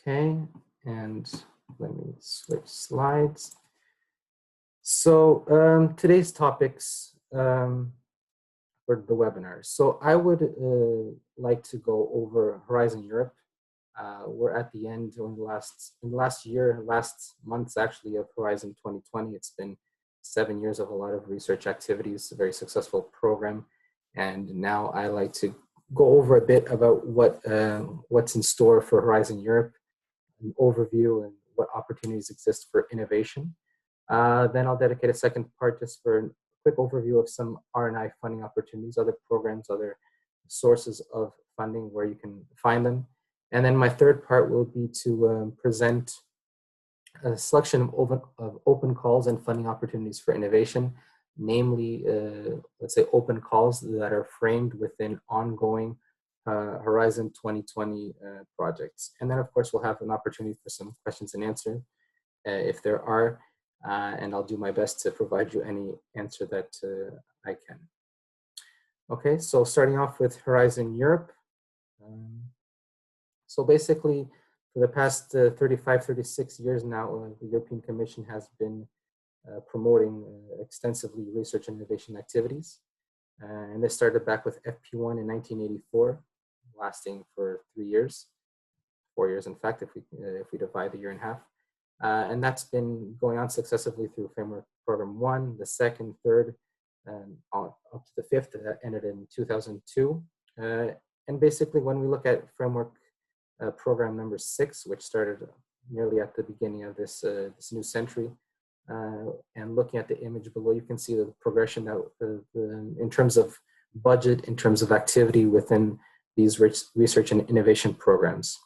Okay, and let me switch slides. So today's topics for the webinar. So I would like to go over Horizon Europe. We're at the end in the last months actually of Horizon 2020. It's been 7 years of a lot of research activities, a very successful program. And now I like to go over a bit about what's in store for Horizon Europe, an overview and what opportunities exist for innovation. Then I'll dedicate a second part just for a quick overview of some R&I funding opportunities, other programs, other sources of funding where you can find them. And then my third part will be to present a selection of open calls and funding opportunities for innovation, namely, let's say, open calls that are framed within ongoing Horizon 2020 projects. And then, of course, we'll have an opportunity for some questions and answers if there are, and I'll do my best to provide you any answer that I can. Okay, so starting off with Horizon Europe. So basically, for the past 35, 36 years now, the European Commission has been promoting extensively research and innovation activities. And this started back with FP1 in 1984, lasting for 3 years, 4 years in fact, if we divide the year in half. And that's been going on successively through Framework Program 1, the second, third, and up to the fifth that ended in 2002. And basically, when we look at Framework Program number 6, which started nearly at the beginning of this new century, and looking at the image below, you can see the progression that in terms of budget, in terms of activity within these research and innovation programs.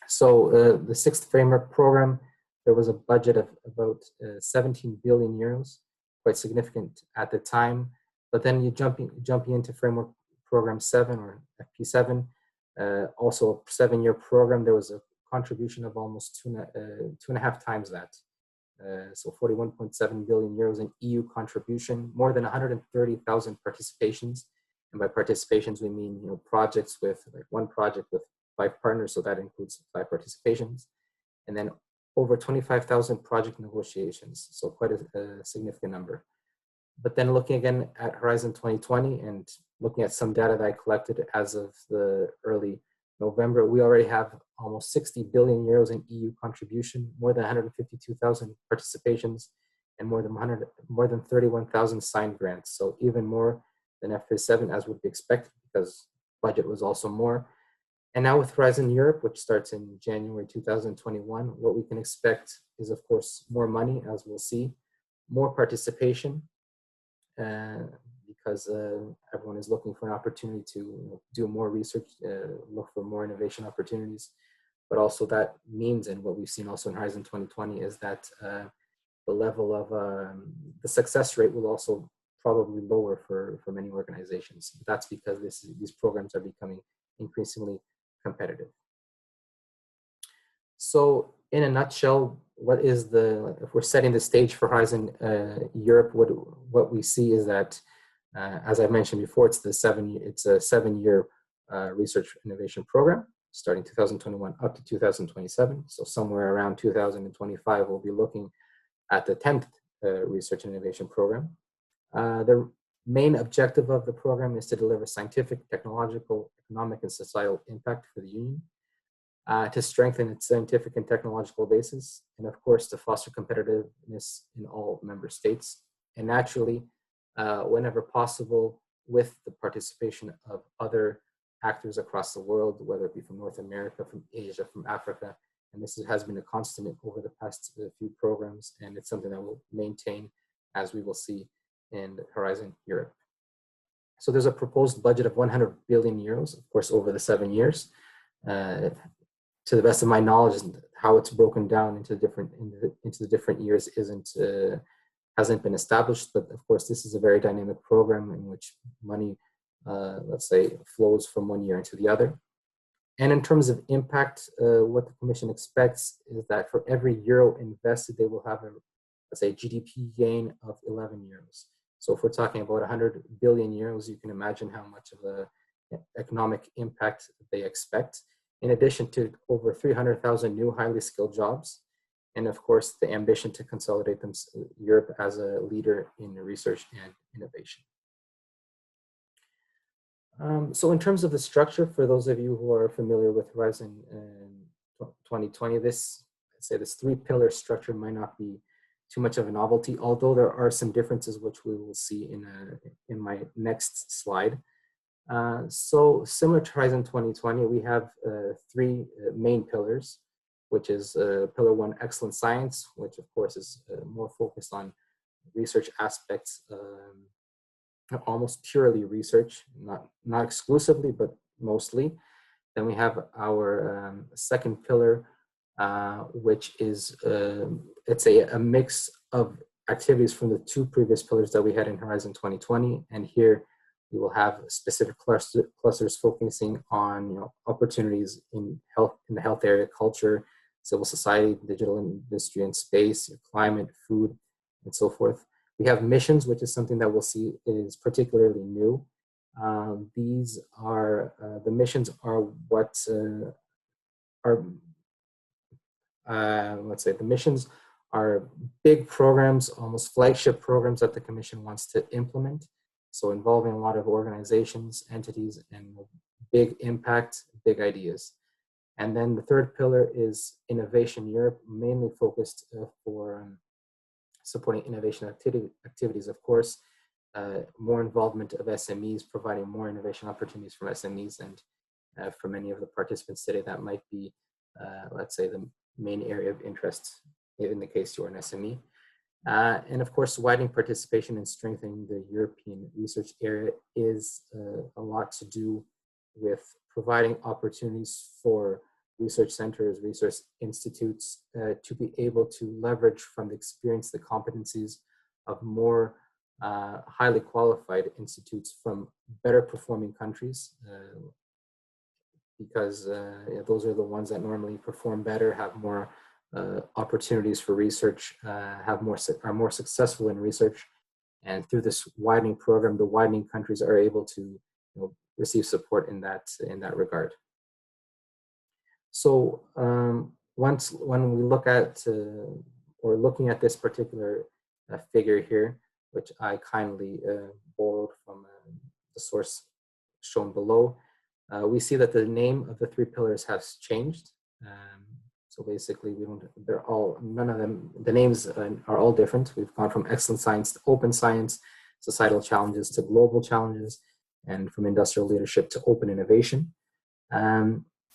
So the 6th Framework Program, there was a budget of about 17 billion euros, quite significant at the time. But then you jumping into Framework Program 7 or FP7, also a 7-year program, there was a contribution of almost two and a half times that. So 41.7 billion euros in EU contribution, more than 130,000 participations. And by participations, we mean projects with like one project with 5 partners, so that includes 5 participations. And then over 25,000 project negotiations, so quite a significant number. But then looking again at Horizon 2020 and looking at some data that I collected as of the early November, we already have almost 60 billion euros in EU contribution, more than 152,000 participations, and more than 31,000 signed grants. So even more than FP7 as would be expected because budget was also more. And now with Horizon Europe, which starts in January 2021, what we can expect is, of course, more money, as we'll see, more participation, because everyone is looking for an opportunity to do more research, look for more innovation opportunities. But also that means, and what we've seen also in Horizon 2020, is that the level of the success rate will also probably lower for many organizations. That's because these programs are becoming increasingly competitive. So in a nutshell, if we're setting the stage for Horizon Europe, what we see is that, as I mentioned before, it's a 7-year research innovation program, starting 2021 up to 2027. So somewhere around 2025, we'll be looking at the 10th research and innovation program. The main objective of the program is to deliver scientific, technological, economic, and societal impact for the Union, to strengthen its scientific and technological basis, and of course, to foster competitiveness in all member states, and naturally, whenever possible, with the participation of other actors across the world, whether it be from North America, from Asia, from Africa. And this has been a constant over the past few programs, and it's something that we'll maintain, as we will see in Horizon Europe. So there's a proposed budget of 100 billion euros, of course, over the 7 years. To the best of my knowledge, how it's broken down into the different years hasn't been established. But of course, this is a very dynamic program in which money, let's say, flows from one year into the other. And in terms of impact, what the Commission expects is that for every euro invested, they will have let's say, GDP gain of 11 euros. So if we're talking about 100 billion euros, you can imagine how much of an economic impact they expect. in addition to over 300,000 new highly skilled jobs. And of course, the ambition to consolidate Europe as a leader in research and innovation. So in terms of the structure, for those of you who are familiar with Horizon 2020, this three-pillar structure might not be too much of a novelty, although there are some differences which we will see in my next slide. So similar to Horizon 2020, we have three main pillars, which is Pillar 1, Excellent Science, which of course is more focused on research aspects, almost purely research, not exclusively, but mostly. Then we have our second pillar, which is, let's say, a mix of activities from the two previous pillars that we had in Horizon 2020. And here we will have specific clusters focusing on opportunities in the health area, culture, civil society, digital industry and space, climate, food, and so forth. We have missions, which is something that we'll see is particularly new. These are, the missions are what let's say the missions are big programs, almost flagship programs that the Commission wants to implement. So involving a lot of organizations, entities, and big impact, big ideas. And then the third pillar is Innovation Europe, mainly focused for supporting innovation activities, of course, more involvement of SMEs, providing more innovation opportunities from SMEs. And for many of the participants today, that might be, let's say, the main area of interest in the case you're an SME. And of course, widening participation and strengthening the European research area is a lot to do with providing opportunities for research centers, research institutes to be able to leverage from the experience, the competencies of more highly qualified institutes from better performing countries, because those are the ones that normally perform better, have more opportunities for research, are more successful in research. And through this widening program, the widening countries are able to receive support in that regard. So when we look at, or looking at this particular figure here, which I kindly borrowed from the source shown below, we see that the name of the three pillars has changed. So basically, none of them, the names are all different. We've gone from excellent science to open science, societal challenges to global challenges, and from industrial leadership to open innovation.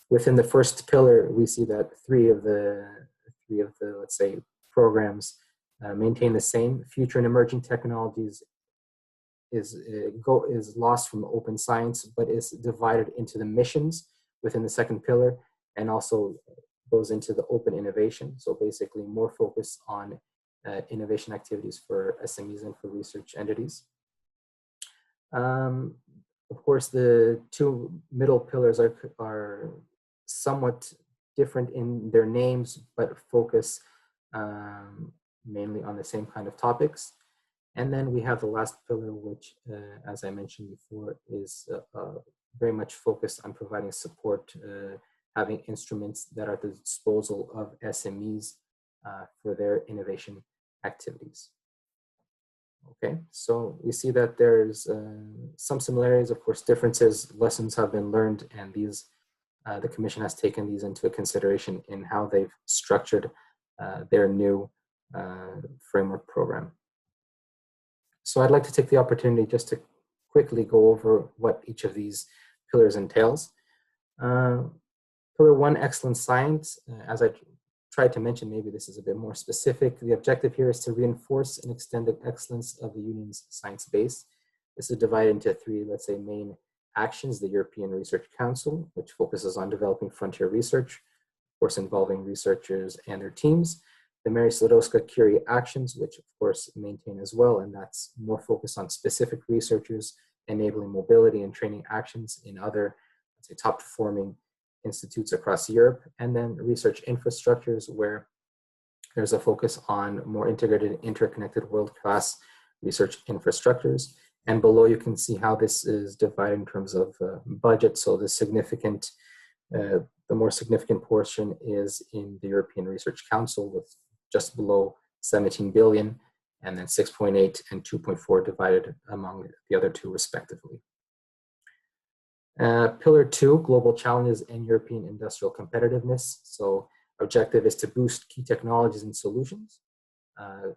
Within the first pillar, we see that three of the let's say programs maintain the same. Future and emerging technologies is lost from open science, but is divided into the missions within the second pillar, and also goes into the open innovation. So basically more focus on innovation activities for SMEs and for research entities. Of course, the two middle pillars are somewhat different in their names, but focus mainly on the same kind of topics. And then we have the last pillar, which, as I mentioned before, is very much focused on providing support, having instruments that are at the disposal of SMEs for their innovation activities. Okay, so we see that there's some similarities, of course, differences, lessons have been learned, and these, the Commission has taken these into consideration in how they've structured their new framework program. So I'd like to take the opportunity just to quickly go over what each of these pillars entails. Pillar 1, excellent science. As I tried to mention, maybe this is a bit more specific. The objective here is to reinforce and extend the excellence of the Union's science base. This is divided into three, let's say, main actions. The European Research Council, which focuses on developing frontier research, of course, involving researchers and their teams. The Mary Skłodowska-Curie actions, which of course maintain as well, and that's more focused on specific researchers, enabling mobility and training actions in other, let's say, top performing institutes across Europe. And then research infrastructures, where there's a focus on more integrated, interconnected, world-class research infrastructures. And below you can see how this is divided in terms of budget. So the significant The more significant portion is in the European Research Council with just below 17 billion, and then 6.8 and 2.4 divided among the other two respectively. Pillar 2, global challenges and European industrial competitiveness. So objective is to boost key technologies and solutions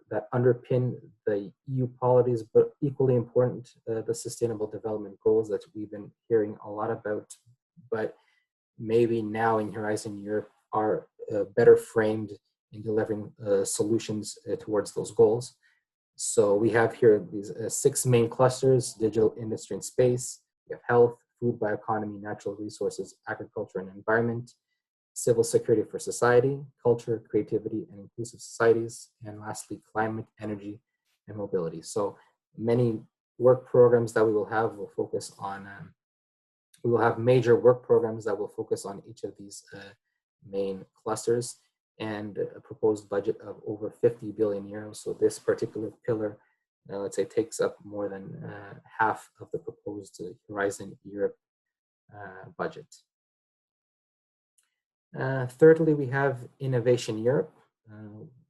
that underpin the EU policies, but equally important, the sustainable development goals that we've been hearing a lot about, but maybe now in Horizon Europe are better framed in delivering solutions towards those goals. So we have here these 6 main clusters: digital, industry, and space. We have health, food, bioeconomy, natural resources, agriculture, and environment, civil security for society, culture, creativity, and inclusive societies, and lastly, climate, energy, and mobility. So many work programs that we will have will focus on, we will have major work programs that will focus on each of these main clusters, and a proposed budget of over 50 billion euros. So this particular pillar, let's say, takes up more than half of the proposed Horizon Europe budget. Thirdly, we have Innovation Europe,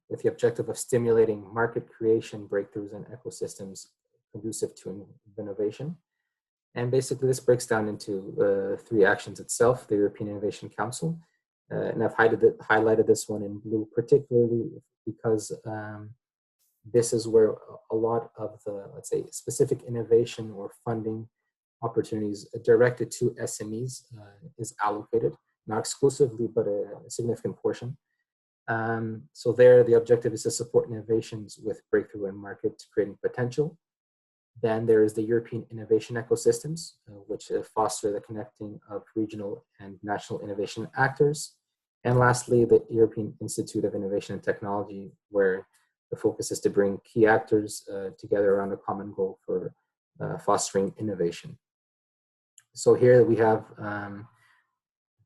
with the objective of stimulating market creation, breakthroughs, and ecosystems conducive to innovation. And basically, this breaks down into 3 actions itself: the European Innovation Council. And I've highlighted this one in blue, particularly because this is where a lot of the, let's say, specific innovation or funding opportunities directed to SMEs is allocated, not exclusively, but a significant portion. So there, the objective is to support innovations with breakthrough and market creating potential. Then there is the European innovation ecosystems, which foster the connecting of regional and national innovation actors. And lastly, the European Institute of Innovation and Technology, where the focus is to bring key actors together around a common goal for fostering innovation. So here we have,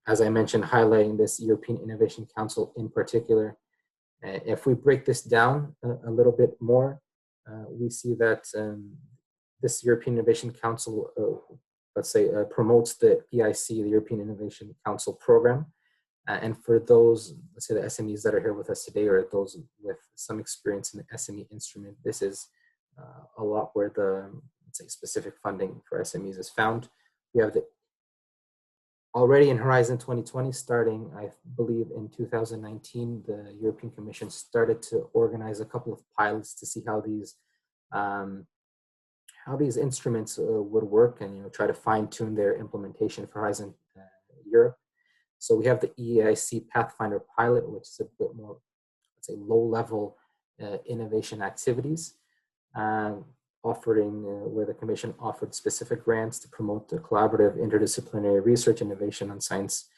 as I mentioned, highlighting this European Innovation Council in particular. If we break this down a little bit more, we see that this European Innovation Council, let's say, promotes the EIC, the European Innovation Council program. And for those, let's say, the SMEs that are here with us today, or those with some experience in the SME instrument, this is a lot where the, let's say, specific funding for SMEs is found. We have the already in Horizon 2020, starting, I believe, in 2019, the European Commission started to organize a couple of pilots to see how these instruments would work, and try to fine-tune their implementation for Horizon Europe. So we have the EIC Pathfinder pilot, which is a bit more, let's say, low-level innovation activities, offering where the Commission offered specific grants to promote the collaborative interdisciplinary research innovation on science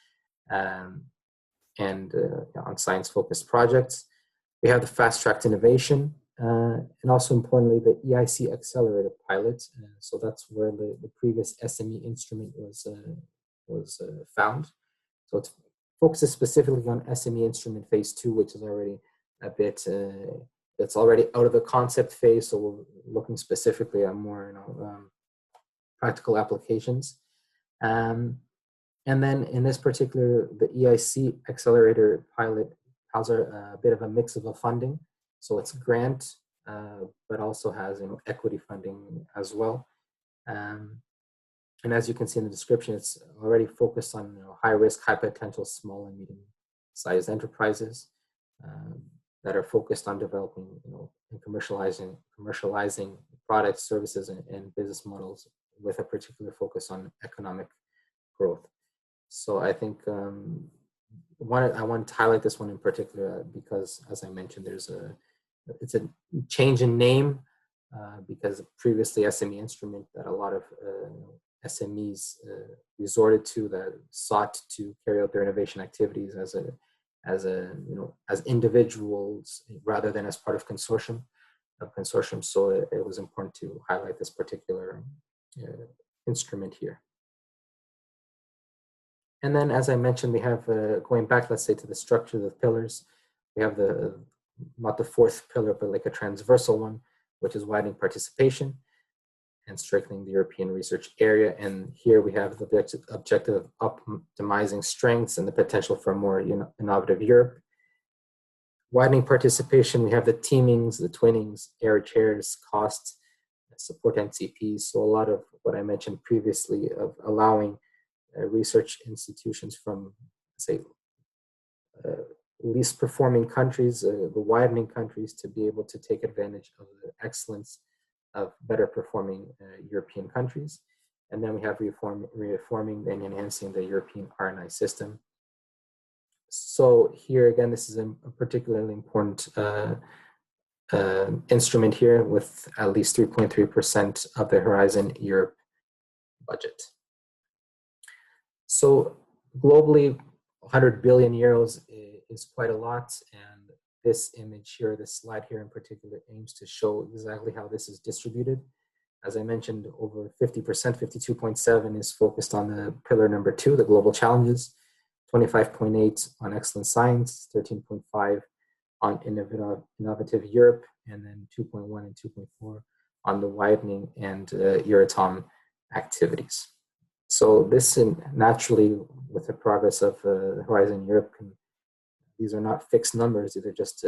and on science-focused projects. We have the fast-tracked innovation, and also importantly, the EIC Accelerator pilot. So that's where the previous SME instrument was found. So it focuses specifically on SME instrument phase 2, which is already a bit, it's already out of the concept phase. So we're looking specifically at more practical applications. And then in this particular, the EIC Accelerator pilot has a bit of a mix of a funding. So it's grant, but also has equity funding as well. And as you can see in the description, it's already focused on high risk, high potential, small and medium sized enterprises that are focused on developing, and commercializing products, services, and business models with a particular focus on economic growth. So I think I want to highlight this one in particular because, as I mentioned, it's a change in name because previously SME instrument that a lot of SMEs resorted to, that sought to carry out their innovation activities as individuals rather than as part of consortium. So it was important to highlight this particular instrument here. And then, as I mentioned, we have going back, let's say, to the structure of the pillars. We have not the fourth pillar, but like a transversal one, which is widening participation. and strengthening the European research area. And here we have the objective of optimizing strengths and the potential for a more innovative Europe. Widening participation, we have the teamings, the twinnings, air chairs, costs, support NCPs. So a lot of what I mentioned previously of allowing research institutions from, say, least performing countries, the widening countries, to be able to take advantage of the excellence of better performing European countries. And then we have reforming and enhancing the European R&I system. So here again, this is a particularly important instrument here, with at least 3.3% of the Horizon Europe budget. So globally, 100 billion euros is quite a lot, and this image here, this slide here in particular, aims to show exactly how this is distributed. As I mentioned, over 50%, 52.7 is focused on the pillar number 2, the global challenges, 25.8 on excellent science, 13.5 on innovative Europe, and then 2.1 and 2.4 on the widening and Euratom activities. So this, naturally, with the progress of Horizon Europe, these are not fixed numbers, these are just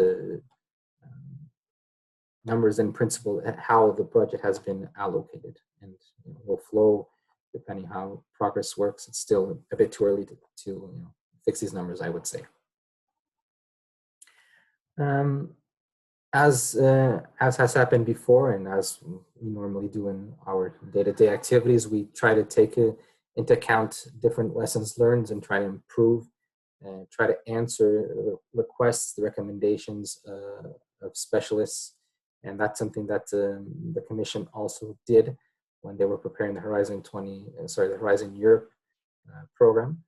numbers in principle, how the budget has been allocated, and will flow depending how progress works. It's still a bit too early to fix these numbers, I would say. As has happened before, and as we normally do in our day-to-day activities, we try to take into account different lessons learned and try to improve and try to answer the requests, the recommendations of specialists. And that's something that the Commission also did when they were preparing the Horizon Europe program.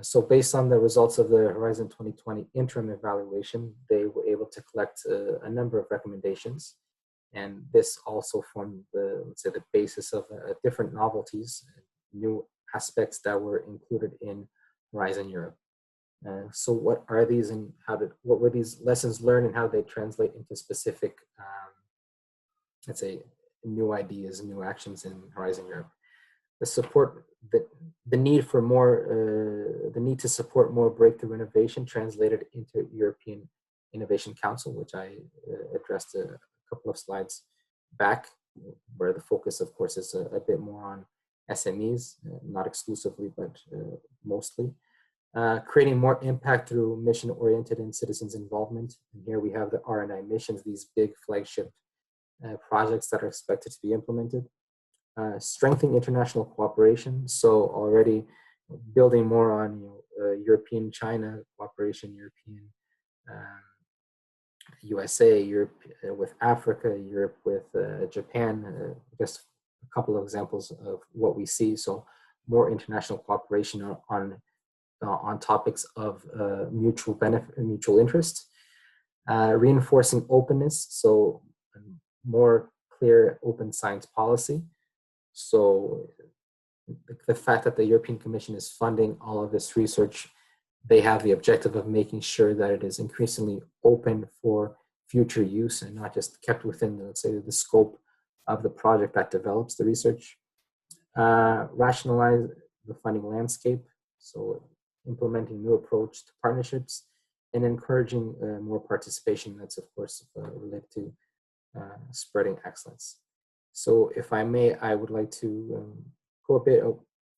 So based on the results of the Horizon 2020 interim evaluation, they were able to collect a number of recommendations. And this also formed the basis of different novelties, new aspects that were included in Horizon Europe. So what are these, and what were these lessons learned, and how they translate into specific, let's say, new ideas, new actions in Horizon Europe? The need for more, the need to support more breakthrough innovation translated into European Innovation Council, which I addressed a couple of slides back, where the focus, of course, is a bit more on SMEs, not exclusively, but mostly. Creating more impact through mission-oriented and citizens' involvement. And here we have the R&I missions, these big flagship projects that are expected to be implemented. Strengthening international cooperation, so already building more on European-China cooperation, European USA, Europe with Africa, Europe with Japan, just a couple of examples of what we see. So more international cooperation on topics of mutual benefit and mutual interest. Reinforcing openness, so more clear open science policy. So the fact that the European Commission is funding all of this research, they have the objective of making sure that it is increasingly open for future use and not just kept within, let's say, the scope of the project that develops the research. Rationalize the funding landscape, so implementing new approach to partnerships and encouraging more participation. That's, of course, related to spreading excellence. So if I may, I would like to go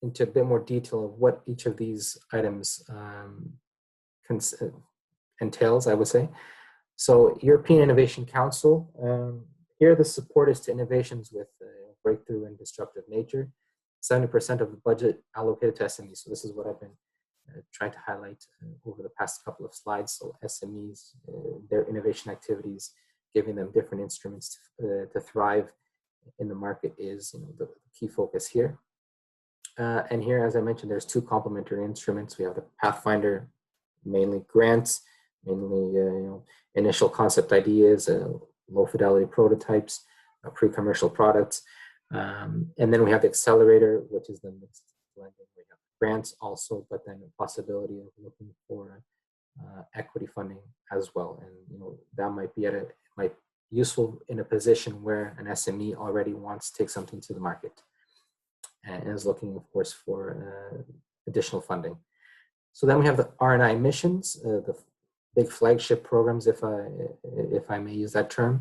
into a bit more detail of what each of these items entails, I would say. So European Innovation Council, here the support is to innovations with breakthrough and disruptive nature. 70% of the budget allocated to SMEs. So this is what I've been trying to highlight over the past couple of slides. So SMEs, their innovation activities, giving them different instruments to thrive in the market is the key focus here. And here, as I mentioned, there's two complementary instruments. We have the Pathfinder, mainly grants, mainly initial concept ideas, low fidelity prototypes, pre-commercial products. And then we have the Accelerator, which is the mixed blending. We have grants also, but then a possibility of looking for equity funding as well. And that might useful in a position where an SME already wants to take something to the market and is looking, of course, for additional funding. So then we have the R&I missions, the big flagship programs, if I may use that term.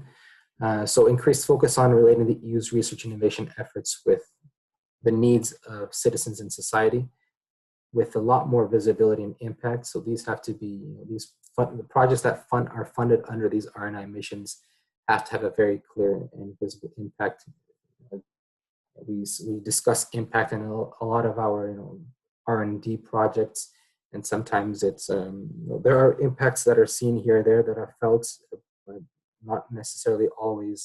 So increased focus on relating the EU's research and innovation efforts with the needs of citizens in society, with a lot more visibility and impact. So these have to be, the projects that are funded under these R&I missions have to have a very clear and visible impact. We discuss impact in a lot of our R&D projects, and sometimes it's there are impacts that are seen here or there that are felt, but not necessarily always.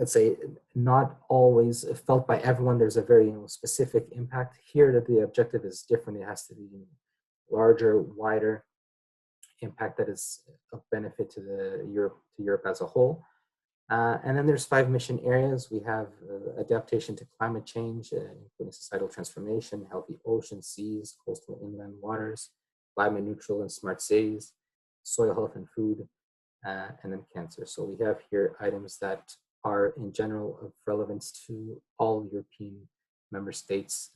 Let's say not always felt by everyone. There's a very specific impact here. That the objective is different. It has to be larger, wider impact that is of benefit to Europe as a whole. And then there's 5 mission areas. We have adaptation to climate change, including societal transformation, healthy oceans, seas, coastal inland waters, climate neutral and smart cities, soil health and food, and then cancer. So we have here items that are in general of relevance to all European member states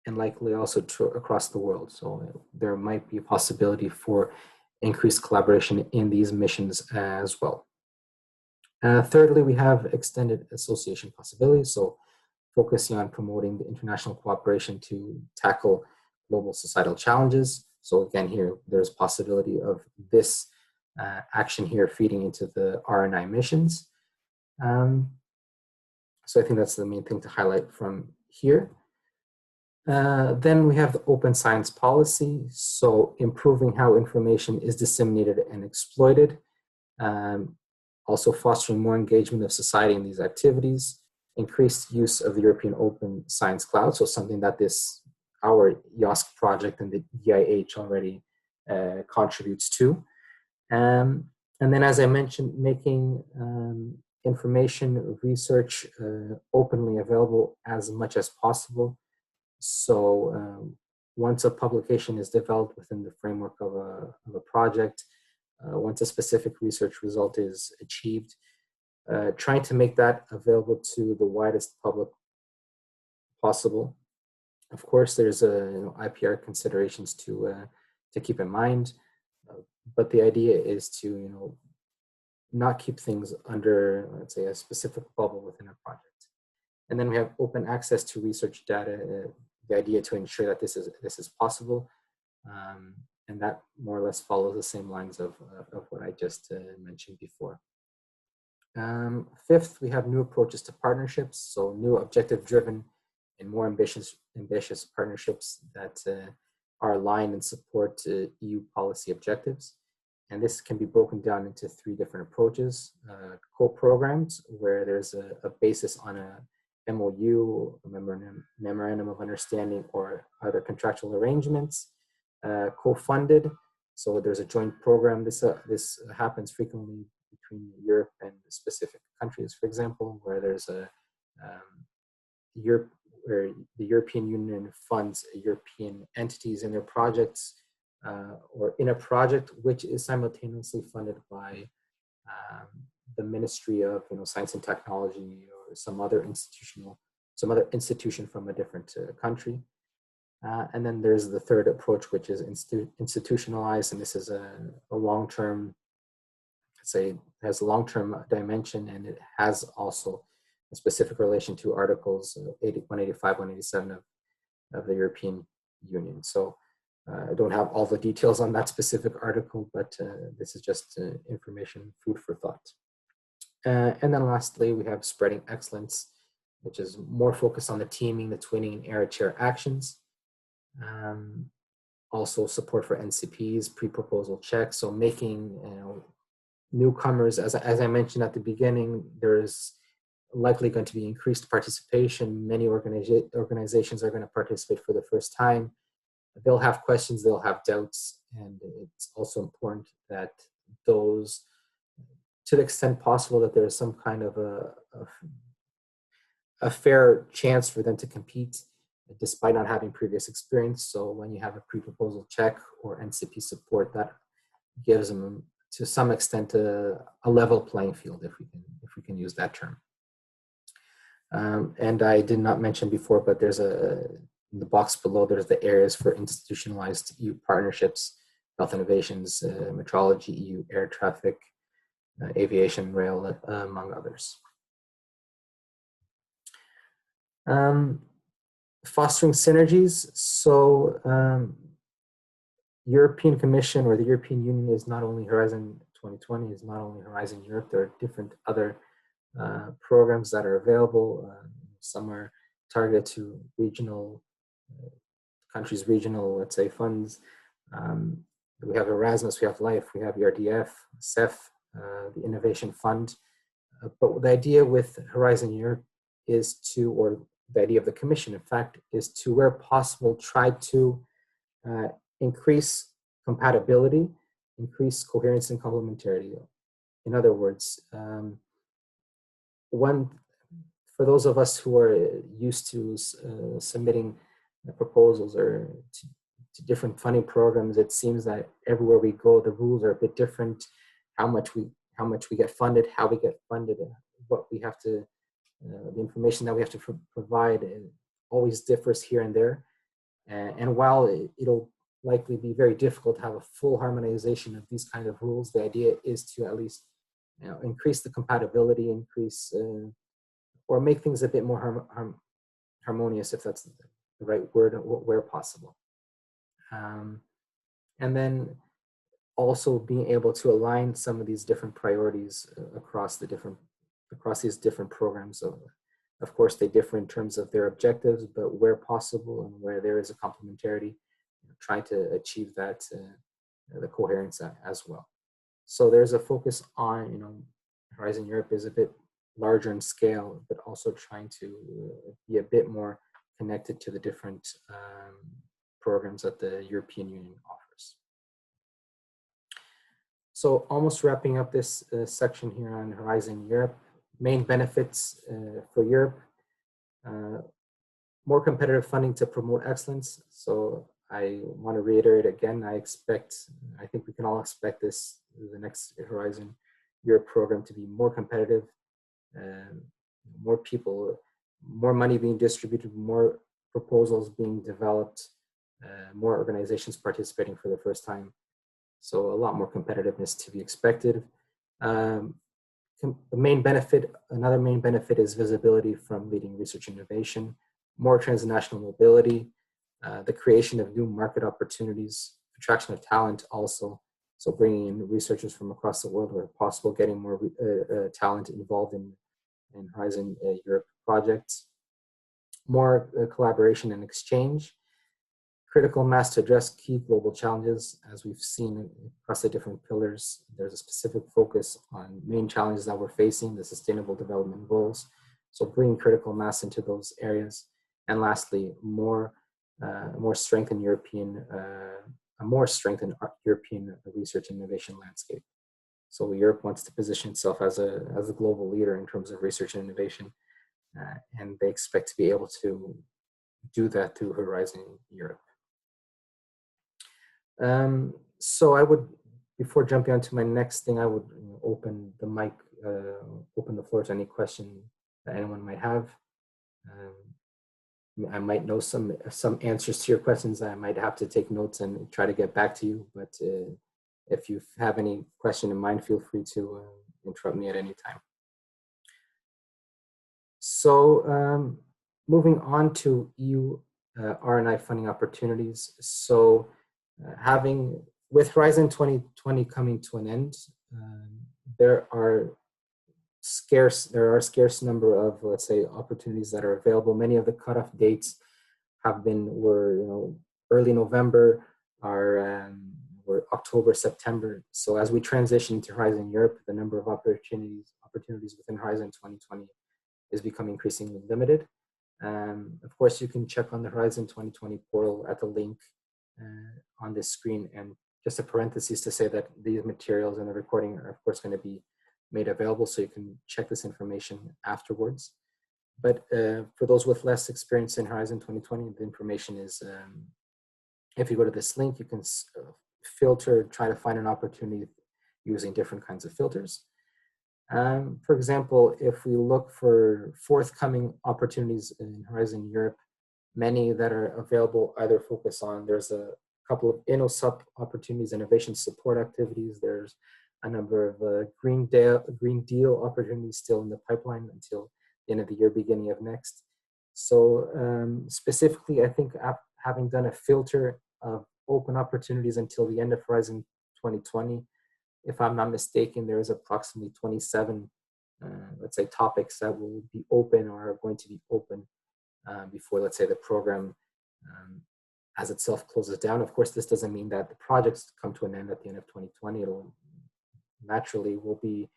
and likely also across the world. So there might be a possibility for increased collaboration in these missions as well. Thirdly, we have extended association possibilities. So focusing on promoting the international cooperation to tackle global societal challenges. So again, here, there's possibility of this action here feeding into the R&I missions. So I think that's the main thing to highlight from here. Then we have the open science policy. So improving how information is disseminated and exploited. Also fostering more engagement of society in these activities. Increased use of the European Open Science Cloud. So something that our EOSC project and the EIH already contributes to. And then, as I mentioned, making information research openly available as much as possible. So once a publication is developed within the framework of a project, once a specific research result is achieved, trying to make that available to the widest public possible. Of course, there's IPR considerations to keep in mind, but the idea is to not keep things under, let's say, a specific bubble within a project. And then we have open access to research data. The idea to ensure that this is possible, and that more or less follows the same lines of what I just mentioned before. Fifth, we have new approaches to partnerships. So new objective-driven and more ambitious partnerships that are aligned and support EU policy objectives. And this can be broken down into 3 different approaches. Co-programs, where there's a basis on a MOU, a memorandum of understanding, or other contractual arrangements. Co-funded, so there's a joint program. This happens frequently between Europe and specific countries, for example, where there's where the European Union funds European entities in their projects, or in a project which is simultaneously funded by the Ministry of Science and Technology, or some other institution from a different country. And then there's the third approach, which is institutionalized, and this is a long-term, let's say, has a long-term dimension, and it has also a specific relation to Articles 185, 187 of the European Union. So I don't have all the details on that specific article, but this is just information, food for thought. And then lastly, we have spreading excellence, which is more focused on the teaming, the twinning, and error chair actions. Also support for NCPs, pre-proposal checks. So making newcomers, as I mentioned at the beginning, there's likely going to be increased participation. Many organizations are going to participate for the first time. They'll have questions, they'll have doubts, and it's also important that those, to the extent possible, that there's some kind of a fair chance for them to compete despite not having previous experience. So when you have a pre-proposal check or NCP support, that gives them to some extent, a level playing field, if we can use that term. And I did not mention before, but there's in the box below, there's the areas for institutionalized EU partnerships, health innovations, metrology, EU air traffic, aviation, rail, among others. Fostering synergies. So European Commission or the European Union is not only Horizon 2020, is not only Horizon Europe. There are different other programs that are available. Some are targeted to regional countries, regional, let's say, funds. We have Erasmus, we have LIFE, we have ERDF, CEF, the Innovation Fund. But the idea with Horizon Europe is to, or the idea of the Commission, in fact, is to, where possible, try to increase compatibility, increase coherence and complementarity. In other words, for those of us who are used to submitting proposals or to different funding programs, it seems that everywhere we go, the rules are a bit different. How much we get funded, how we get funded, what we have to, the information that we have to provide, always differs here and there. And while it'll likely be very difficult to have a full harmonization of these kind of rules, the idea is to at least increase the compatibility, increase or make things a bit more harmonious, if that's the right word, where possible. And then also being able to align some of these different priorities across these different programs. So, of course, they differ in terms of their objectives, but where possible and where there is a complementarity, try to achieve that, the coherence as well. So there's a focus on, Horizon Europe is a bit larger in scale, but also trying to be a bit more connected to the different programs that the European Union offers. So almost wrapping up this section here on Horizon Europe. Main benefits for Europe: more competitive funding to promote excellence. So I want to reiterate again, I think we can all expect the next Horizon Europe program to be more competitive, more people, more money being distributed, more proposals being developed, more organizations participating for the first time. So a lot more competitiveness to be expected. Another main benefit is visibility from leading research innovation, more transnational mobility, the creation of new market opportunities, attraction of talent also. So bringing in researchers from across the world where possible, getting more talent involved in Horizon Europe projects, more collaboration and exchange, critical mass to address key global challenges. As we've seen across the different pillars, there's a specific focus on main challenges that we're facing, the Sustainable Development Goals. So bringing critical mass into those areas. And lastly, more strengthened European research and innovation landscape. So Europe wants to position itself as a global leader in terms of research and innovation, and they expect to be able to do that through Horizon Europe. So I would, before jumping on to my next thing, I would open the mic, open the floor to any question that anyone might have. I might know some answers to your questions. I might have to take notes and try to get back to you. But if you have any question in mind, feel free to interrupt me at any time. So moving on to EU R&I funding opportunities. So with Horizon 2020 coming to an end, there are scarce number of, let's say, opportunities that are available. Many of the cutoff dates were early November, were October, September. So as we transition to Horizon Europe, the number of opportunities within Horizon 2020 is becoming increasingly limited. Of course, you can check on the Horizon 2020 portal at the link on this screen, and just a parenthesis to say that these materials and the recording are of course going to be made available, so you can check this information afterwards. But for those with less experience in Horizon 2020, the information is, if you go to this link, you can filter, try to find an opportunity using different kinds of filters. For example, if we look for forthcoming opportunities in Horizon Europe, many that are available either focus on, there's a couple of EOSC-hub opportunities, innovation support activities. There's a number of Green Deal opportunities still in the pipeline until the end of the year, beginning of next. So specifically, I think having done a filter of open opportunities until the end of Horizon 2020, if I'm not mistaken, there is approximately 27, let's say, topics that will be open or are going to be open before, let's say, the program as itself closes down. Of course, this doesn't mean that the projects come to an end at the end of 2020. It'll naturally will be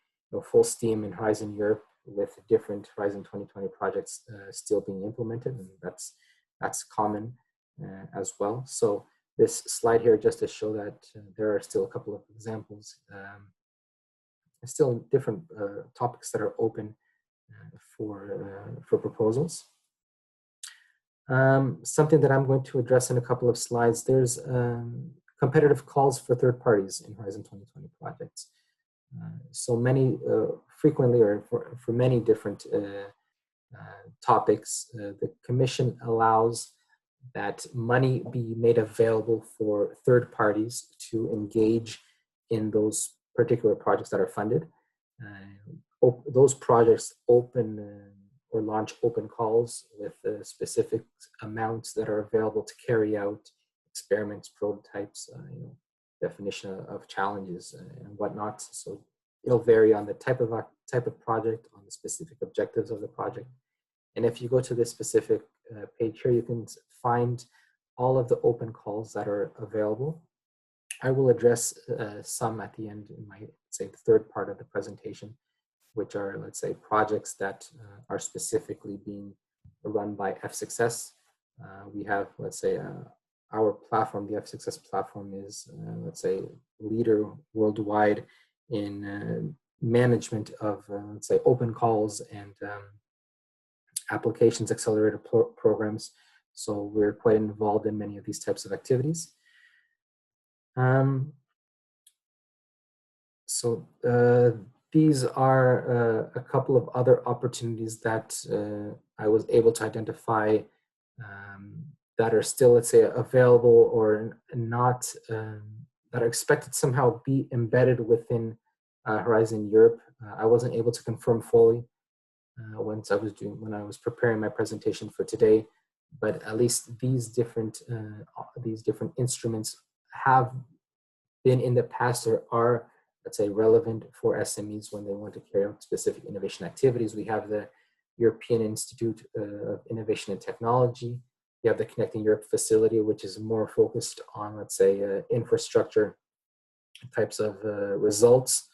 full steam in Horizon Europe with different Horizon 2020 projects still being implemented, and that's common as well. So this slide here just to show that there are still a couple of examples, still different topics that are open for proposals. Something that I'm going to address in a couple of slides, there's competitive calls for third parties in Horizon 2020 projects. So many, frequently, or for many different topics, the Commission allows that money be made available for third parties to engage in those particular projects that are funded. Those projects open or launch open calls with specific amounts that are available to carry out experiments, prototypes, definition of challenges and whatnot. So it'll vary on the type of project, on the specific objectives of the project. And if you go to this specific page here, you can find all of the open calls that are available. I will address some at the end in my, say, the third part of the presentation, which are, let's say, projects that are specifically being run by F6S. We have, let's say, our platform, the F6S platform is, let's say, leader worldwide in management of, let's say, open calls and applications accelerator programs. So we're quite involved in many of these types of activities. These are a couple of other opportunities that I was able to identify that are still, let's say, available or not, that are expected to somehow be embedded within Horizon Europe. I wasn't able to confirm fully when I was preparing my presentation for today, but at least these different instruments have been in the past or are, let's say, relevant for SMEs when they want to carry out specific innovation activities. We have the European Institute of Innovation and Technology. We have the Connecting Europe facility, which is more focused on, let's say, infrastructure types of results.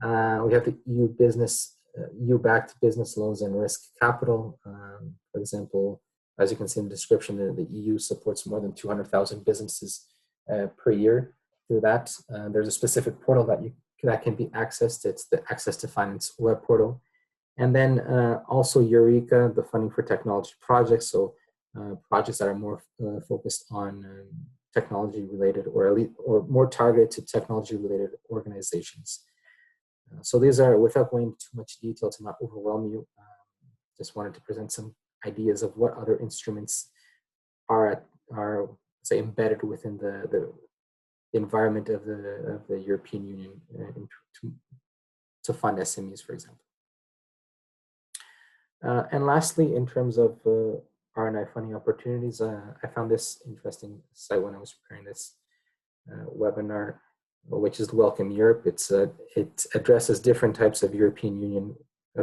We have the EU-backed business loans and risk capital. For example, as you can see in the description, the EU supports more than 200,000 businesses per year through that. There's a specific portal that can be accessed. It's the Access to Finance web portal. And then also Eureka, the funding for technology projects. So projects that are more focused on technology related or more targeted to technology related organizations. So these are, without going into too much detail to not overwhelm you, just wanted to present some ideas of what other instruments are say, embedded within the environment of the European Union to fund SMEs, for example. And lastly, in terms of R&I funding opportunities, I found this interesting site when I was preparing this webinar, which is Welcome Europe. It addresses different types of European Union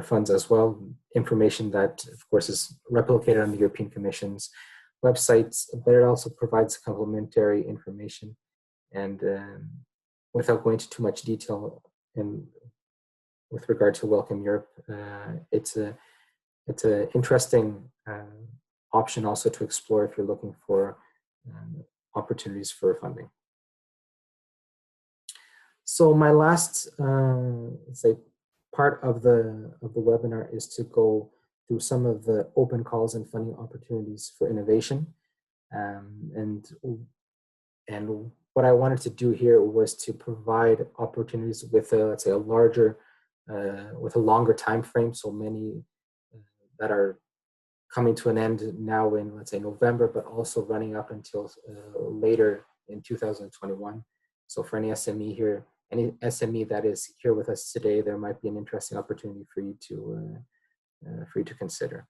funds as well, information that, of course, is replicated on the European Commission's websites, but it also provides complementary information. And without going into too much detail with regard to Welcome Europe, it's an interesting option also to explore if you're looking for opportunities for funding. So my last, let's say, part of the webinar is to go through some of the open calls and funding opportunities for innovation, and what I wanted to do here was to provide opportunities with a, let's say, a larger, with a longer time frame. So many that are coming to an end now in, let's say, November, but also running up until later in 2021. So for any SME here, any SME that is here with us today, there might be an interesting opportunity for you to consider.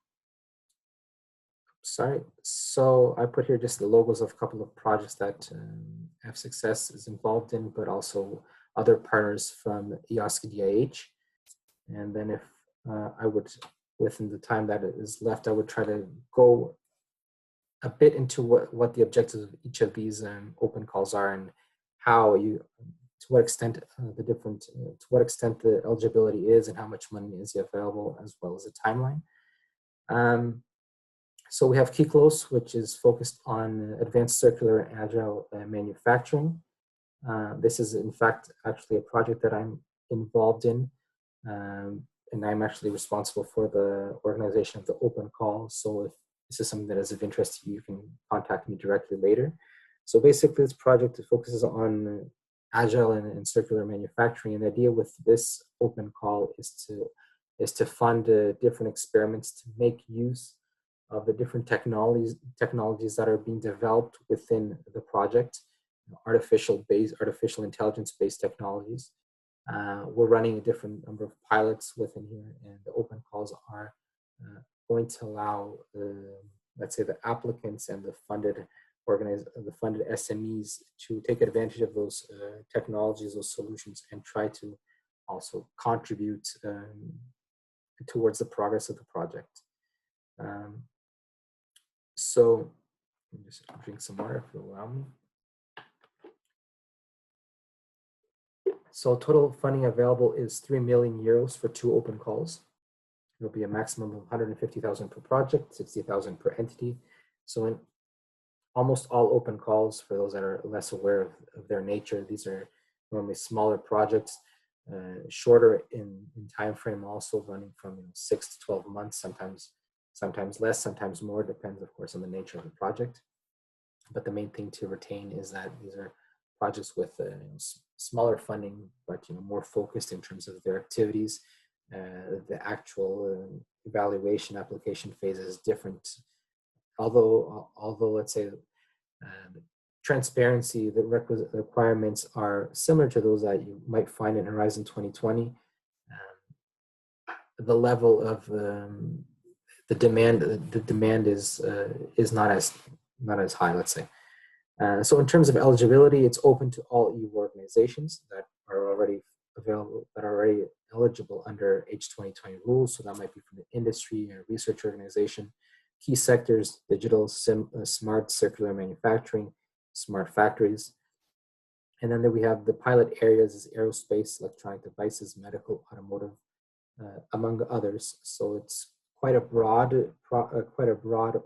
Sorry. So I put here just the logos of a couple of projects that F-Success is involved in, but also other partners from EOSC-DIH. And then if I would, within the time that is left, I would try to go a bit into what the objectives of each of these open calls are, and how you, to what extent to what extent the eligibility is, and how much money is available, as well as a timeline. So we have KeyClose, which is focused on advanced circular and agile manufacturing. This is, in fact, actually a project that I'm involved in, and I'm actually responsible for the organization of the open call. So if this is something that is of interest to you, you can contact me directly later. So basically, this project focuses on agile and circular manufacturing. And the idea with this open call is to fund different experiments to make use of the different technologies that are being developed within the project, artificial intelligence-based technologies. We're running a different number of pilots within here, and the open calls are going to allow, let's say, the applicants and the funded SMEs to take advantage of those technologies, those solutions, and try to also contribute towards the progress of the project. So let me just drink some water if you'll allow me. So total funding available is 3 million euros for 2 open calls. There'll be a maximum of 150,000 per project, 60,000 per entity. So in almost all open calls, for those that are less aware of their nature, these are normally smaller projects, shorter in time frame, also running from 6 to 12 months, sometimes less, sometimes more, depends, of course, on the nature of the project. But the main thing to retain is that these are projects with smaller funding, but more focused in terms of their activities. The actual evaluation application phase is different. Although let's say transparency, the requirements are similar to those that you might find in Horizon 2020. The level of the demand is not as high, let's say. So in terms of eligibility, it's open to all EU organizations that are already available, that are already eligible under H2020 rules. So that might be from the industry or research organization. Key sectors: digital, smart, circular manufacturing, smart factories. And then we have the pilot areas is aerospace, electronic devices, medical, automotive, among others. So it's quite a broad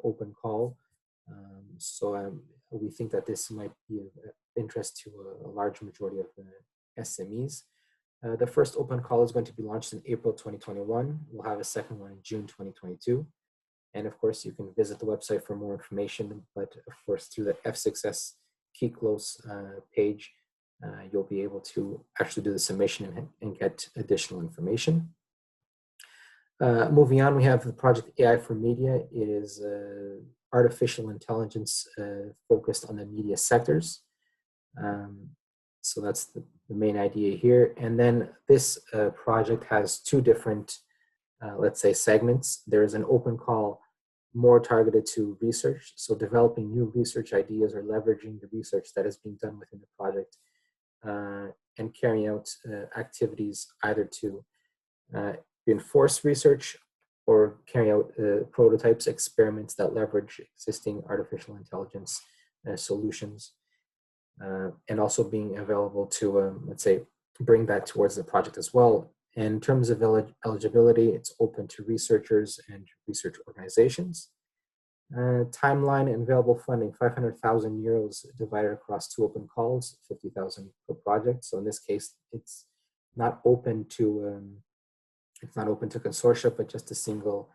open call. We think that this might be of interest to a large majority of the SMEs. The first open call is going to be launched in April 2021. We'll have a second one in June 2022. And of course, you can visit the website for more information, but of course, through the F-Success KeyClose page, you'll be able to actually do the submission and get additional information. Moving on, we have the project AI for Media. It is artificial intelligence focused on the media sectors. So that's the main idea here. And then this project has 2 different, let's say, segments. There is an open call more targeted to research. So developing new research ideas or leveraging the research that is being done within the project and carrying out activities either to reinforce research or carry out prototypes, experiments that leverage existing artificial intelligence solutions, and also being available to, let's say, bring that towards the project as well. In terms of eligibility, it's open to researchers and research organizations. Timeline and available funding: 500,000 euros divided across 2 open calls, 50,000 per project. So in this case, it's not open to consortia, but just to single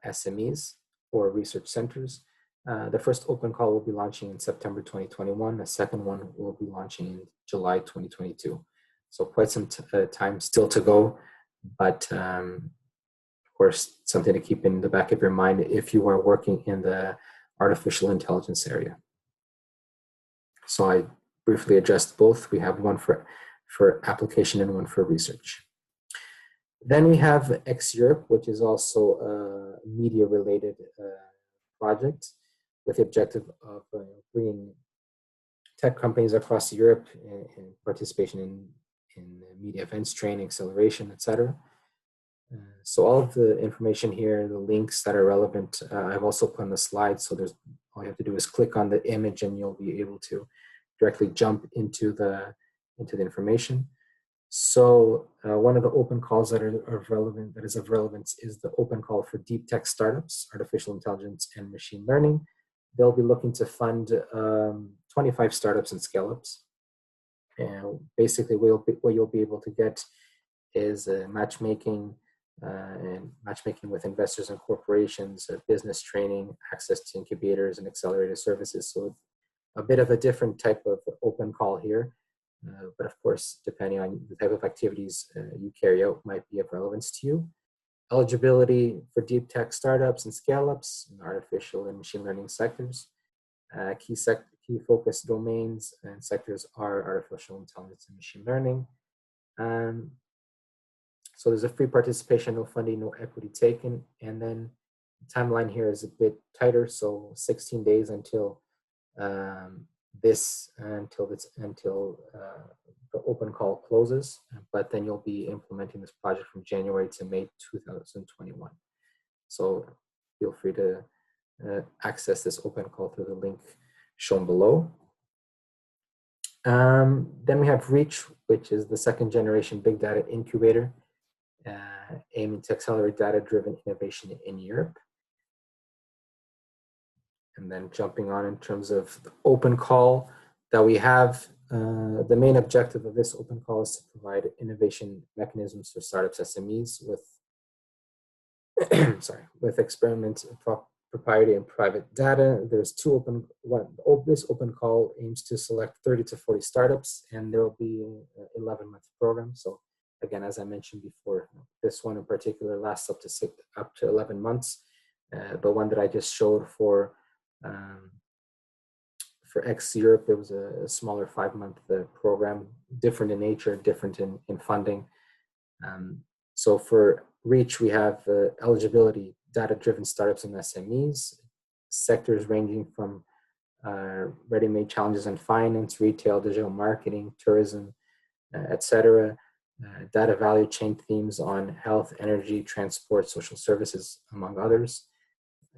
SMEs or research centers. The first open call will be launching in September 2021. The second one will be launching in July 2022. So quite some time still to go, but of course, something to keep in the back of your mind if you are working in the artificial intelligence area. So I briefly addressed both. We have one for application and one for research. Then we have X-Europe, which is also a media-related project with the objective of bringing tech companies across Europe in participation in media events, training, acceleration, etc. So all of the information here, the links that are relevant, I've also put on the slide. So there's all you have to do is click on the image, and you'll be able to directly jump into the information. So one of the open calls that is of relevance is the open call for deep tech startups, artificial intelligence and machine learning. They'll be looking to fund 25 startups and scale-ups. And basically what you'll be able to get is matchmaking with investors and corporations, business training, access to incubators and accelerator services. So a bit of a different type of open call here. But of course, depending on the type of activities you carry out might be of relevance to you. Eligibility for deep tech startups and scale-ups in artificial and machine learning sectors. Key focus domains and sectors are artificial intelligence and machine learning. So there's a free participation, no funding, no equity taken. And then the timeline here is a bit tighter, so 16 days until the open call closes, but then you'll be implementing this project from January to May 2021. So feel free to access this open call through the link shown below. Then we have REACH, which is the second generation big data incubator, aiming to accelerate data-driven innovation in Europe. And then jumping on in terms of the open call that we have, the main objective of this open call is to provide innovation mechanisms for startups, SMEs with, with experiment, proprietary and private data. There's this open call aims to select 30 to 40 startups, and there will be an 11-month program. So again, as I mentioned before, this one in particular lasts up to 11 months. The one that I just showed for X-Europe, it was a smaller 5-month program, different in nature, different in funding. So for REACH, we have eligibility, data-driven startups and SMEs, sectors ranging from ready-made challenges in finance, retail, digital marketing, tourism, etc. Data value chain themes on health, energy, transport, social services, among others.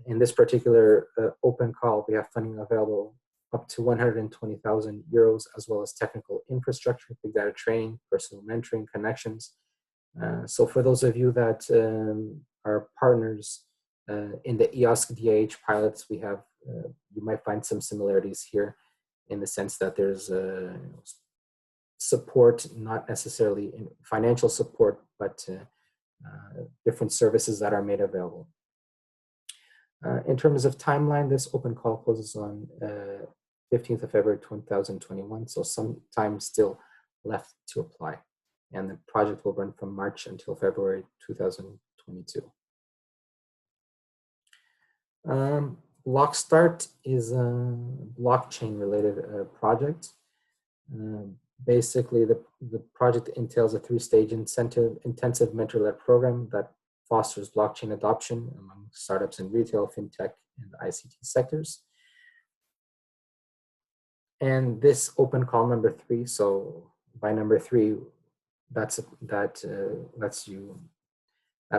In this particular open call, we have funding available up to 120,000 euros, as well as technical infrastructure, big data training, personal mentoring, connections. So for those of you that are partners in the EOSC-DIH pilots, we have, you might find some similarities here in the sense that there's support, not necessarily in financial support, but different services that are made available. In terms of timeline, this open call closes on 15th of February 2021, so some time still left to apply. And the project will run from March until February 2022. Blockstart is a blockchain-related project. Basically, the project entails a 3-stage intensive mentor-led program that fosters blockchain adoption among startups in retail, fintech, and ICT sectors. And this open call number 3, so by number 3, that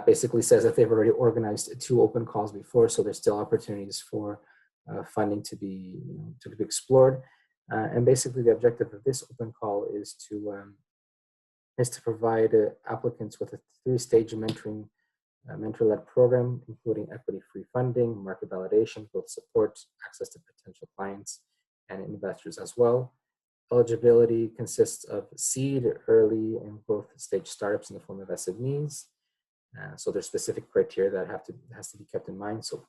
basically says that they've already organized 2 open calls before, so there's still opportunities for funding to be explored. And basically, the objective of this open call is to provide applicants with a 3-stage mentor-led program, including equity-free funding, market validation, growth support, access to potential clients and investors as well. Eligibility consists of seed, early, and growth stage startups in the form of SMEs. So there's specific criteria that has to be kept in mind. So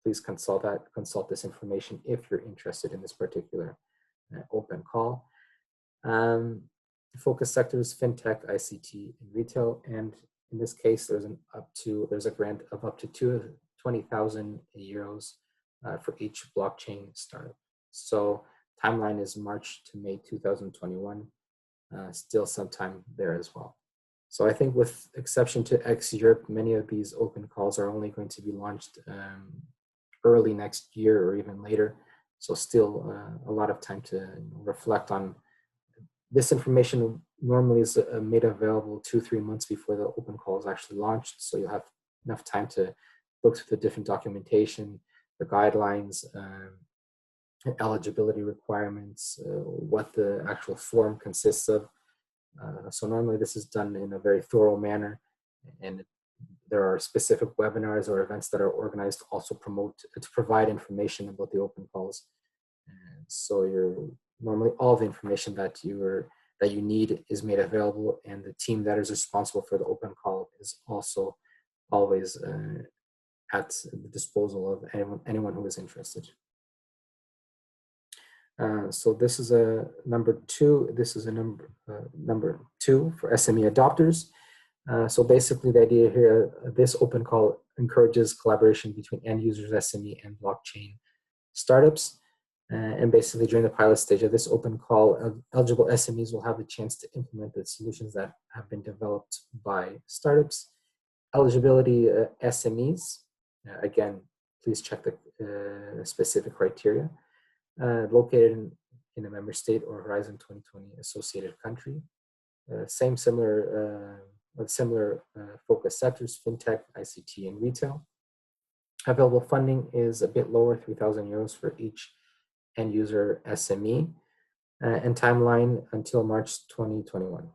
please consult this information if you're interested in this particular open call. Focus sectors, fintech, ICT, and retail. And in this case, there's a grant of up to 20,000 euros for each blockchain startup. So timeline is March to May 2021, still sometime there as well. So I think with exception to ex-Europe, many of these open calls are only going to be launched early next year or even later. So still a lot of time to reflect on. This information normally is made available 2-3 months before the open call is actually launched. So you'll have enough time to look through the different documentation, the guidelines, eligibility requirements, what the actual form consists of. So normally this is done in a very thorough manner, and there are specific webinars or events that are organized to also provide information about the open calls. And so normally all the information that you need is made available, and the team that is responsible for the open call is also always at the disposal of anyone who is interested. So this is a number 2. This is a number 2 for SME adopters. So basically the idea here, this open call encourages collaboration between end users, SME, and blockchain startups. And basically during the pilot stage of this open call, eligible SMEs will have the chance to implement the solutions that have been developed by startups. Eligibility SMEs, again, please check the specific criteria. Located in a member state or Horizon 2020 associated country. Similar focus sectors, fintech, ICT, and retail. Available funding is a bit lower, 3,000 euros for each end user SME, and timeline until March 2021.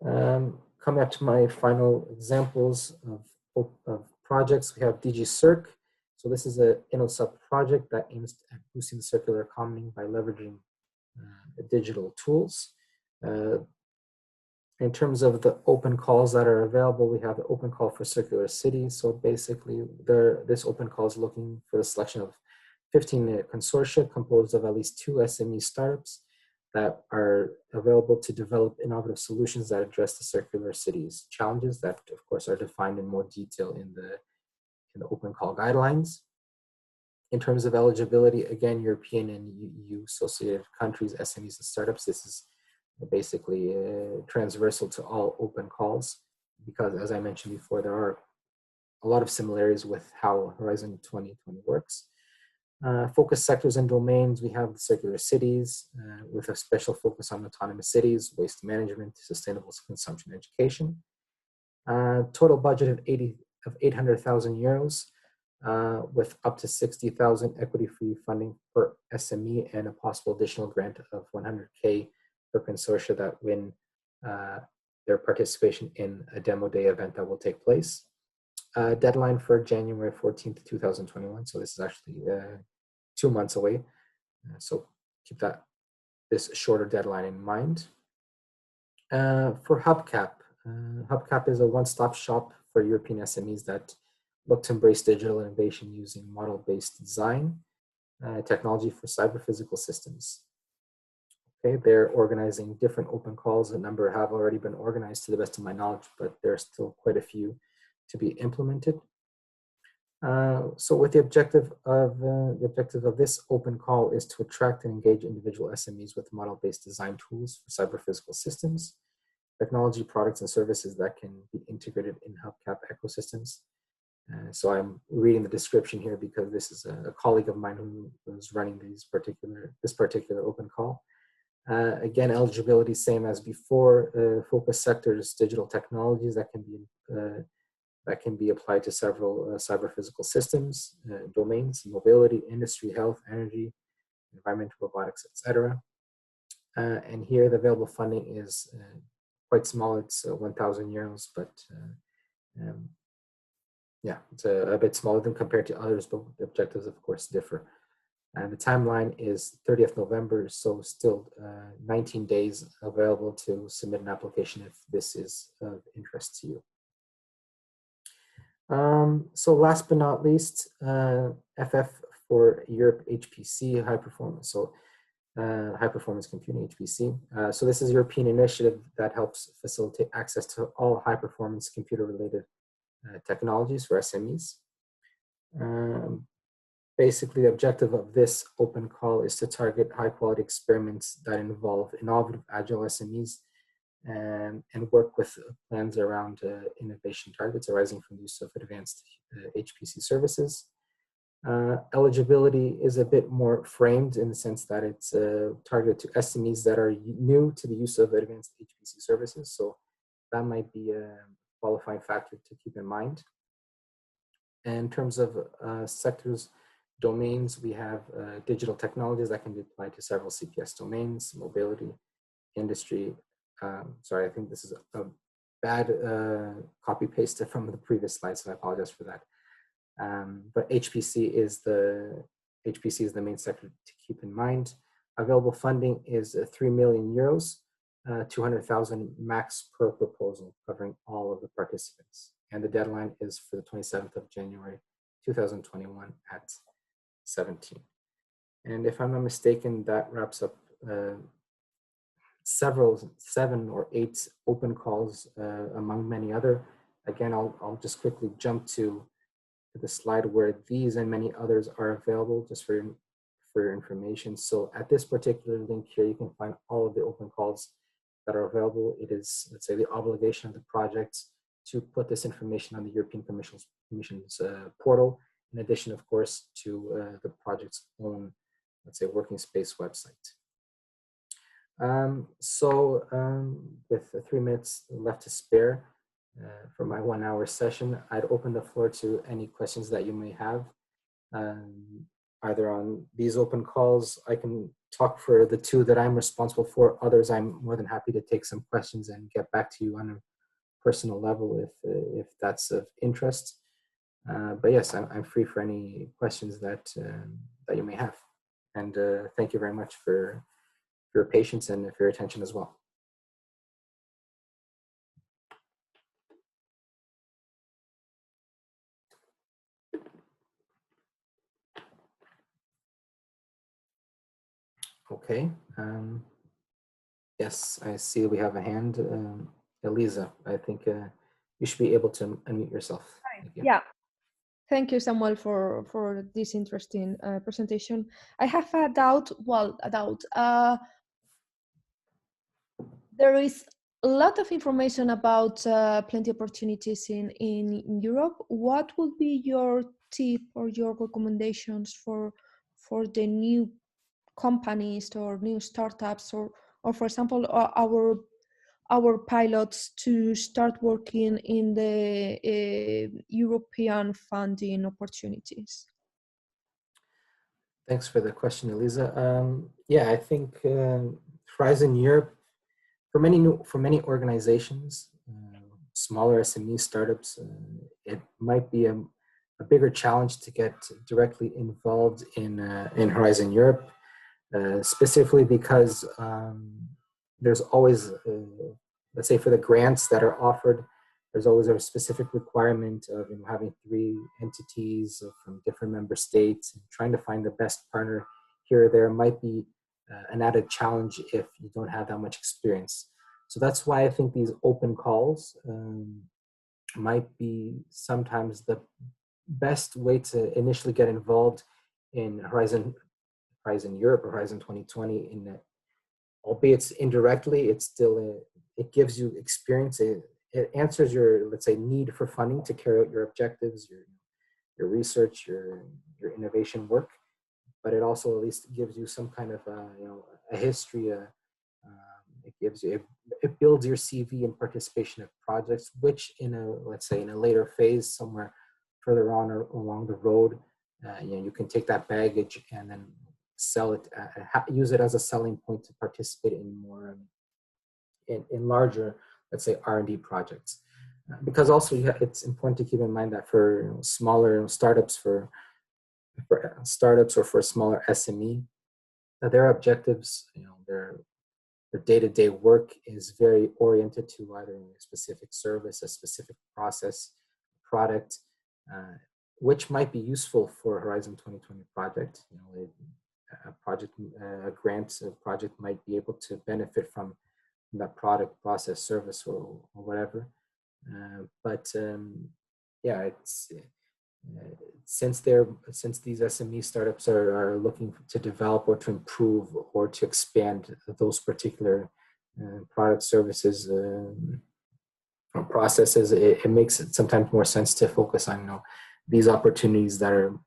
Coming up to my final examples of projects, we have DG Circ. So this is a EOSC-hub project that aims at boosting the circular economy by leveraging digital tools. In terms of the open calls that are available, we have the open call for circular cities. So basically, this open call is looking for the selection of 15 consortia composed of at least 2 SME startups that are available to develop innovative solutions that address the circular cities challenges that, of course, are defined in more detail in the open call guidelines. In terms of eligibility, again, European and EU associated countries, SMEs, and startups, this is basically transversal to all open calls, because as I mentioned before, there are a lot of similarities with how Horizon 2020 works. Focus sectors and domains, we have the circular cities with a special focus on autonomous cities, waste management, sustainable consumption, education. Total budget of 800,000 euros with up to 60,000 equity-free funding per SME and a possible additional grant of 100K per consortia that win their participation in a demo day event that will take place. Deadline for January 14th, 2021. So this is actually 2 months away. So keep this shorter deadline in mind. For Hubcap, Hubcap is a one-stop shop for European SMEs that look to embrace digital innovation using model-based design technology for cyber-physical systems. Okay, they're organizing different open calls. A number have already been organized to the best of my knowledge, but there are still quite a few to be implemented. So with the objective of this open call is to attract and engage individual SMEs with model-based design tools for cyber-physical systems, technology, products, and services that can be integrated in Hubcap ecosystems. So I'm reading the description here because this is a colleague of mine who was running this particular open call. Again, eligibility same as before. Focus sectors, digital technologies that can be applied to several cyber-physical systems, domains, mobility, industry, health, energy, environmental, robotics, etc. And here the available funding is quite small. It's 1,000 euros, but yeah, it's a bit smaller than compared to others, but the objectives, of course, differ. And the timeline is 30th November, so still 19 days available to submit an application if this is of interest to you. So last but not least, FF for Europe HPC, high performance. So high performance computing HPC. So this is a European initiative that helps facilitate access to all high performance computer related technologies for SMEs. Basically, the objective of this open call is to target high quality experiments that involve innovative agile SMEs and work with plans around innovation targets arising from the use of advanced HPC services. Eligibility is a bit more framed in the sense that it's targeted to SMEs that are new to the use of advanced HPC services. So that might be a qualifying factor to keep in mind. And in terms of sectors, domains, we have digital technologies that can be applied to several CPS domains, mobility, industry. Sorry, I think this is a bad copy paste from the previous slide, so I apologize for that. But HPC is the main sector to keep in mind. Available funding is 3 million euros, 200,000 max per proposal, covering all of the participants. And the deadline is for the 27th of January, 2021 at 17. And if I'm not mistaken, that wraps up 7 or 8 open calls among many other. Again, I'll just quickly jump to the slide where these and many others are available just for your information. So at this particular link here, you can find all of the open calls that are available. It is, let's say, the obligation of the project to put this information on the European Commission's portal, in addition, of course, to the project's own, let's say, working space website. With 3 minutes left to spare for my 1 hour session, I'd open the floor to any questions that you may have, either on these open calls. I can talk for the 2 that I'm responsible for. Others, I'm more than happy to take some questions and get back to you on a personal level if that's of interest. But yes, I'm free for any questions that you may have. And thank you very much for your patience and for your attention as well. Okay. Yes, I see we have a hand. Elisa, I think you should be able to unmute yourself. Yeah. Thank you, Samuel, for this interesting presentation. I have a doubt. There is a lot of information about plenty of opportunities in Europe. What would be your tip or your recommendations for the new companies or new startups or for example, our pilots to start working in the European funding opportunities? Thanks for the question, Elisa. Yeah, I think Horizon Europe, for many organizations, smaller SME startups, it might be a bigger challenge to get directly involved in Horizon Europe, specifically because there's always, let's say, for the grants that are offered, there's always a specific requirement of having 3 entities from different member states, and trying to find the best partner here or there might be an added challenge if you don't have that much experience. So that's why I think these open calls might be sometimes the best way to initially get involved in Horizon Europe or Horizon 2020. In that, albeit indirectly, it's still it gives you experience. It answers your, let's say, need for funding to carry out your objectives, your research, your innovation work. But it also at least gives you some kind of a history. It builds your CV in participation of projects, which let's say in a later phase, somewhere further on or along the road, you can take that baggage and then sell it, use it as a selling point to participate in more in larger, let's say, R&D projects. Because also it's important to keep in mind that for smaller startups, for startups or for smaller SME, that their objectives, their day-to-day work is very oriented to either a specific service, a specific process, product, which might be useful for Horizon 2020 project. You know, a grant project might be able to benefit from that product, process, service, or whatever. Yeah, it's since these SME startups are looking to develop or to improve or to expand those particular product, services, or processes, it makes it sometimes more sense to focus on, you know, these opportunities that are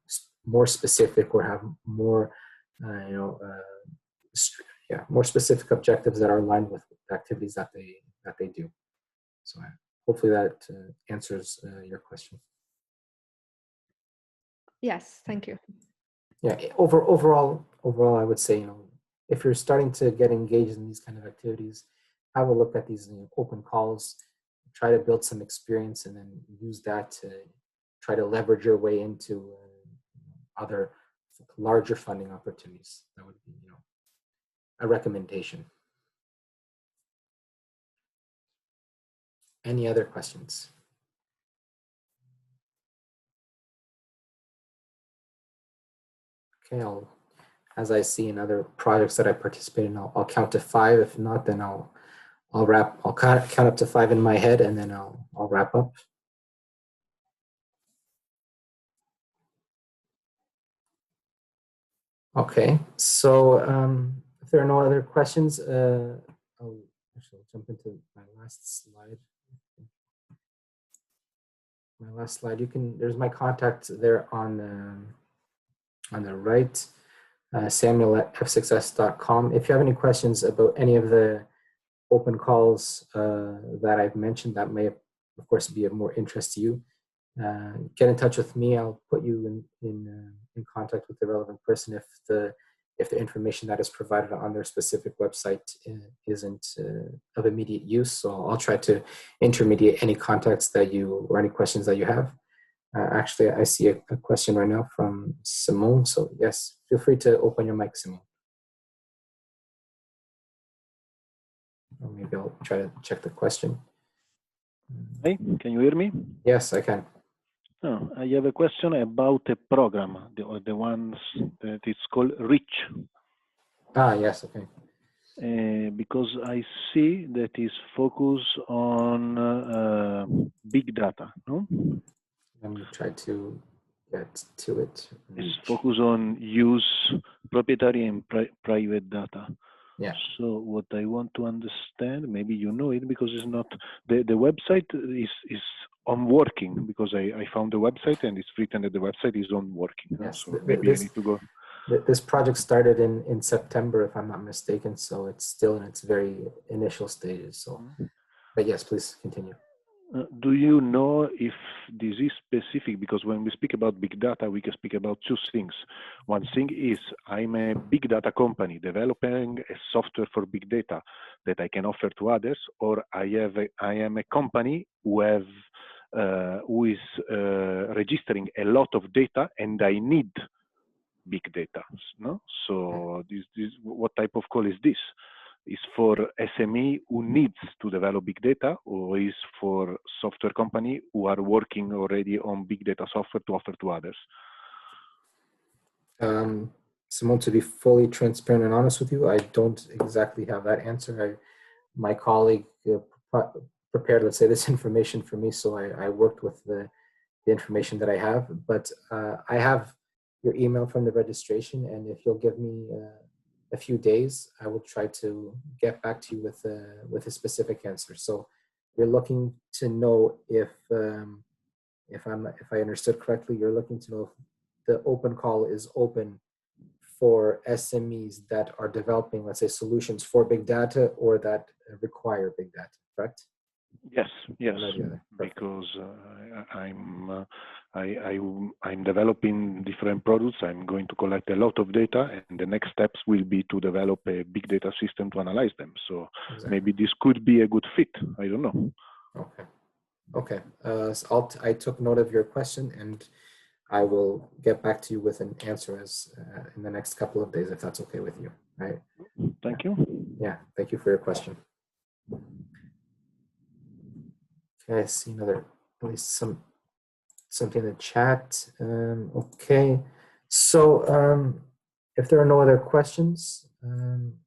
more specific or have more more specific objectives that are aligned with the activities that they do. So hopefully that answers your question. Yes, thank you. Yeah, overall, I would say, you know, if you're starting to get engaged in these kind of activities, have a look at these, you know, open calls, try to build some experience, and then use that to try to leverage your way into other larger funding opportunities. That would be, you know, a recommendation. Any other questions? Okay, as I see in other projects that I participate in, I'll count to 5. If not, then I'll count up to 5 in my head, and then I'll wrap up. Okay, so if there are no other questions, I'll jump into my last slide. There's my contact there on the right, samuel@f6s.com. If you have any questions about any of the open calls that I've mentioned that may, of course, be of more interest to you, get in touch with me. I'll put you in contact with the relevant person if the information that is provided on their specific website isn't of immediate use. So I'll try to intermediate any contacts that you, or any questions that you have. Actually, I see a question right now from Simone. So yes, feel free to open your mic, Simone. Or maybe I'll try to check the question. Hey, can you hear me? Yes, I can. Oh, I have a question about a program, the ones that is called REACH. Ah, yes, okay. Because I see that is focused on big data, no? Let me try to get to it. It's focused on use proprietary and private data. Yeah. So what I want to understand, maybe you know it because it's not, the website is on working, because I found the website and it's written that the website is on working. Yes. So maybe I need to go. This project started in September, if I'm not mistaken, so it's still in its very initial stages. So, but yes, please continue. Do you know if this is specific? Because when we speak about big data, we can speak about two things. One thing is I'm a big data company developing a software for big data that I can offer to others, or I am a company who is registering a lot of data and I need big data. No? So this what type of call is this? Is for SME who needs to develop big data, or is for software company who are working already on big data software to offer to others? Simone, to be fully transparent and honest with you, I don't exactly have that answer. My colleague prepared, let's say, this information for me, so I worked with the information that I have. But I have your email from the registration, and if you'll give me a few days, I will try to get back to you with a specific answer. So you're looking to know if I understood correctly, you're looking to know if the open call is open for SMEs that are developing, let's say, solutions for big data or that require big data, correct? Yes, because I'm developing different products. I'm going to collect a lot of data, and the next steps will be to develop a big data system to analyze them. So maybe this could be a good fit. I don't know. Okay. So I took note of your question, and I will get back to you with an answer in the next couple of days, if that's okay with you. Right? Thank you. Yeah. Thank you for your question. Okay, I see at least some something in the chat. Okay, so if there are no other questions,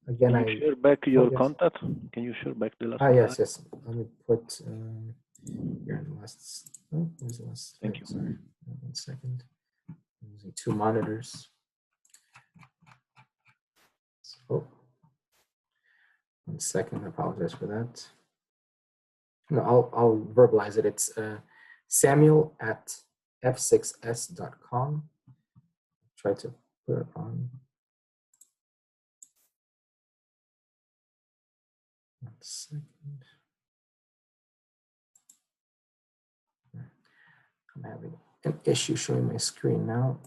again, Can you share back your contact? Can you share back the last slide? Yes. Let me put here in the last. Oh, where's the last? Thank you. Sorry, 1 second. I'm using 2 monitors. So, 1 second. I apologize for that. No, I'll verbalize it. It's Samuel@f6s.com. Try to put it on. 1 second. I'm having an issue showing my screen now.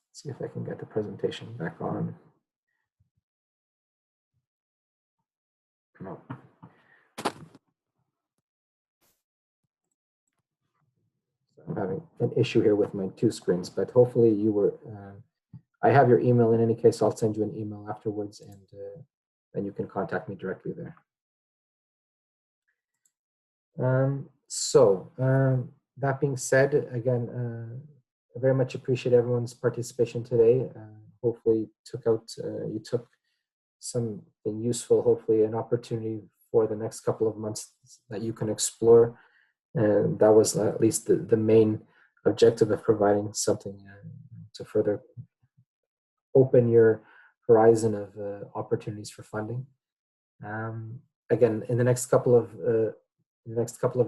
Let's see if I can get the presentation back on. No. I'm having an issue here with my 2 screens, but hopefully you were, I have your email in any case. I'll send you an email afterwards, and then you can contact me directly there. That being said, again, I very much appreciate everyone's participation today. Hopefully you took something useful, hopefully an opportunity for the next couple of months that you can explore. And that was at least the main objective of providing something to further open your horizon of opportunities for funding. Again, in the next couple of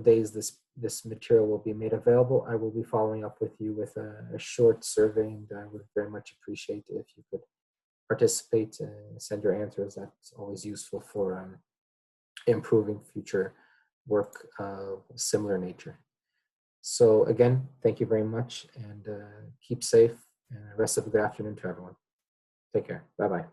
days, this material will be made available. I will be following up with you with a short survey, and I would very much appreciate if you could participate and send your answers. That's always useful for improving future work of similar nature. So again, thank you very much, and keep safe, and the rest of the good afternoon to everyone. Take care. Bye-bye.